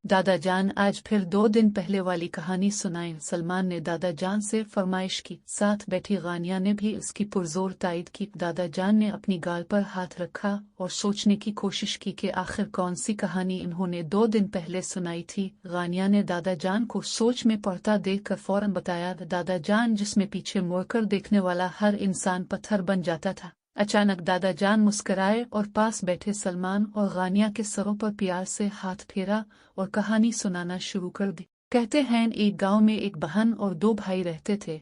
दादा जान आज फिर 2 दिन पहले वाली कहानी सुनाएं। सलमान ने दादा जान से फरमाइश की। साथ बैठी गानिया ने भी उसकी पुरजोर तायद की। दादा जान ने अपनी गाल पर हाथ रखा और सोचने की कोशिश की कि आखिर कौन सी कहानी इन्होंने 2 दिन पहले सुनाई थी। गानिया ने दादा जान को सोच में पड़ता देखकर फौरन बताया। दादा जान जिसमें पीछे मुड़कर देखने वाला हर इंसान पत्थर बन जाता था। अचानक दादा जान मुस्कराए और पास बैठे सलमान और गानिया के सरों पर प्यार से हाथ फेरा और कहानी सुनाना शुरू कर दी। कहते हैं एक गांव में एक बहन और 2 भाई रहते थे।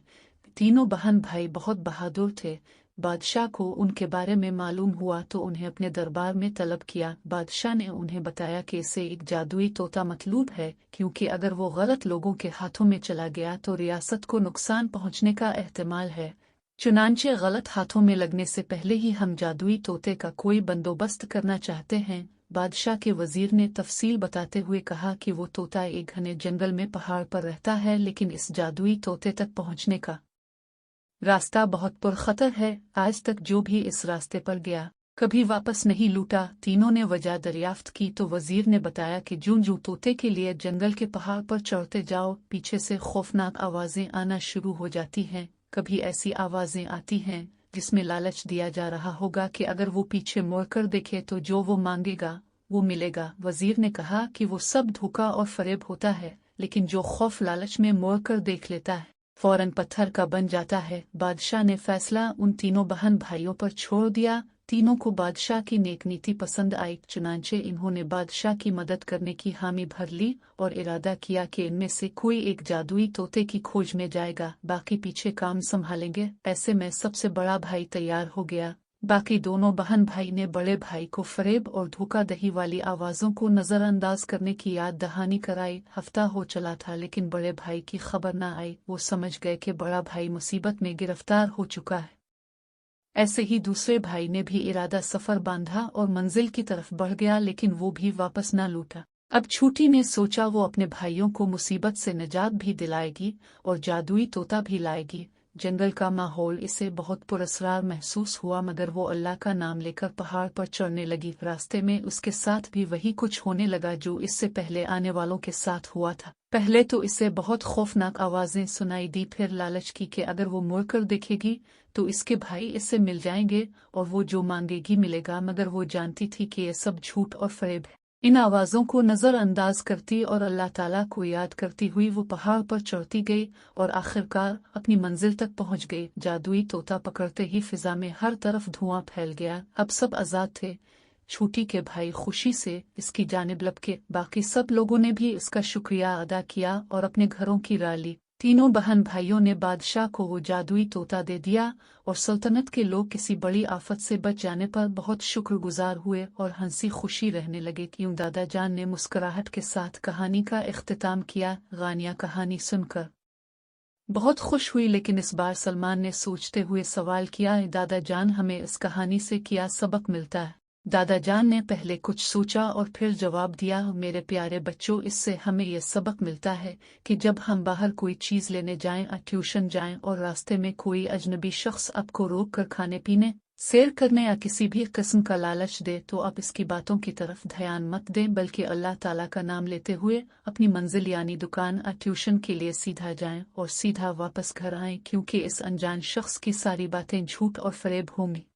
तीनों बहन भाई बहुत बहादुर थे। बादशाह को उनके बारे में मालूम हुआ तो उन्हें अपने दरबार में तलब किया। बादशाह ने उन्हें बताया कि इसे एक जादुई तोता मतलूब है, क्योंकि अगर वो गलत लोगों के हाथों में चला गया तो रियासत को नुकसान पहुंचने का एहतमाल है। चुनांचे गलत हाथों में लगने से पहले ही हम जादुई तोते का कोई बंदोबस्त करना चाहते हैं। बादशाह के वजीर ने तफसील बताते हुए कहा कि वो तोता एक घने जंगल में पहाड़ पर रहता है, लेकिन इस जादुई तोते तक पहुंचने का रास्ता बहुत पुरखतर है। आज तक जो भी इस रास्ते पर गया कभी वापस नहीं लौटा। तीनों ने वजह दरियाफ्त की तो वजीर ने बताया कि जूं तोते के लिए जंगल के पहाड़ पर चढ़ते जाओ, पीछे से खौफनाक आवाजें आना शुरू हो जाती हैं। कभी ऐसी आवाजें आती हैं जिसमें लालच दिया जा रहा होगा कि अगर वो पीछे मुड़कर देखे तो जो वो मांगेगा वो मिलेगा। वजीर ने कहा कि वो सब धोखा और फरेब होता है, लेकिन जो खौफ लालच में मुड़कर देख लेता है फौरन पत्थर का बन जाता है। बादशाह ने फैसला उन तीनों बहन भाइयों पर छोड़ दिया। तीनों को बादशाह की नेक नीति पसंद आई, चुनांचे इन्होंने बादशाह की मदद करने की हामी भर ली और इरादा किया कि इनमें से कोई एक जादुई तोते की खोज में जाएगा, बाकी पीछे काम संभालेंगे। ऐसे में सबसे बड़ा भाई तैयार हो गया। बाकी दोनों बहन भाई ने बड़े भाई को फरेब और धोखाधड़ी वाली आवाजों को नजरअंदाज करने की याद दहानी कराई। हफ्ता हो चला था लेकिन बड़े भाई की खबर न आई। वो समझ गए कि बड़ा भाई मुसीबत में गिरफ्तार हो चुका है। ऐसे ही दूसरे भाई ने भी इरादा सफर बांधा और मंजिल की तरफ बढ़ गया, लेकिन वो भी वापस न लौटा। अब छोटी ने सोचा वो अपने भाइयों को मुसीबत से निजात भी दिलाएगी और जादुई तोता भी लाएगी। जंगल का माहौल इसे बहुत पुरस्कार महसूस हुआ, मगर वो अल्लाह का नाम लेकर पहाड़ पर चढ़ने लगी। रास्ते में उसके साथ भी वही कुछ होने लगा जो इससे पहले आने वालों के साथ हुआ था। पहले तो इसे बहुत खौफनाक आवाजें सुनाई दी, फिर लालच की कि अगर वो मुड़कर देखेगी तो इसके भाई इससे मिल जाएंगे और वो जो मांगेगी मिलेगा, मगर वो जानती थी कि ये सब झूठ और फरेब है। इन आवाज़ों को नज़रअंदाज करती और अल्लाह ताला को याद करती हुई वो पहाड़ पर चढ़ती गई और आखिरकार अपनी मंजिल तक पहुंच गई। जादुई तोता पकड़ते ही फिजा में हर तरफ धुआं फैल गया। अब सब आज़ाद थे। छोटी के भाई खुशी से इसकी जानिब लपके। बाकी सब लोगों ने भी इसका शुक्रिया अदा किया और अपने घरों की राह ली। तीनों बहन भाइयों ने बादशाह को वो जादुई तोता दे दिया और सल्तनत के लोग किसी बड़ी आफत से बच जाने पर बहुत शुक्रगुजार हुए और हंसी खुशी रहने लगे। क्यों दादा जान ने मुस्कुराहट के साथ कहानी का इख्तिताम किया। गानिया कहानी सुनकर बहुत खुश हुई, लेकिन इस बार सलमान ने सोचते हुए सवाल किया, दादा जान हमें इस कहानी से क्या सबक मिलता है? दादा जान ने पहले कुछ सोचा और फिर जवाब दिया, मेरे प्यारे बच्चों, इससे हमें यह सबक मिलता है कि जब हम बाहर कोई चीज़ लेने जाएं, ट्यूशन जाएं और रास्ते में कोई अजनबी शख्स आपको रोक कर खाने पीने, सैर करने या किसी भी किस्म का लालच दे तो आप इसकी बातों की तरफ ध्यान मत दें, बल्कि अल्लाह ताला का नाम लेते हुए अपनी मंजिल यानी दुकान या ट्यूशन के लिए सीधा जाएं और सीधा वापस घर आएं, क्योंकि इस अनजान शख्स की सारी बातें झूठ और फरेब होंगी।